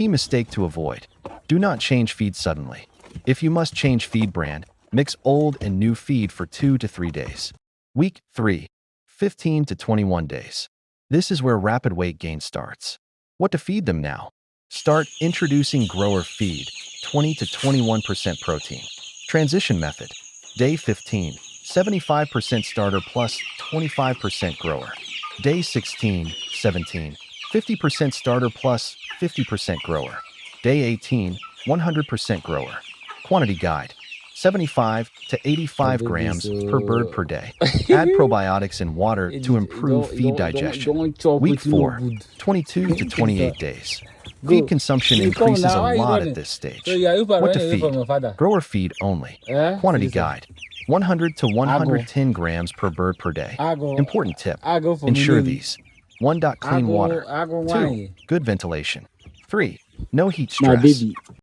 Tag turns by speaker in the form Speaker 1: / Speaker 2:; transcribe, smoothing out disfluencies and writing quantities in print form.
Speaker 1: Key mistake to avoid. Do not change feed suddenly. If you must change feed brand, mix old and new feed for 2 to 3 days. Week 3, 15 to 21 days. This is where rapid weight gain starts. What to feed them now? Start introducing grower feed, 20 to 21% protein. Transition method. Day 15, 75% starter plus 25% grower. Day 16, 17, 50% starter plus 50% grower. Day 18, 100% grower. Quantity guide. 75 to 85 grams per bird per day. Add probiotics and water to improve feed digestion. Week 4, 22 to 28 days. Feed consumption increases a lot at this stage. What to feed? Grower feed only. Quantity guide. 100 to 110 grams per bird per day. Important tip. Ensure these. 1. Clean water. 2. Good ventilation. 3. No heat stress.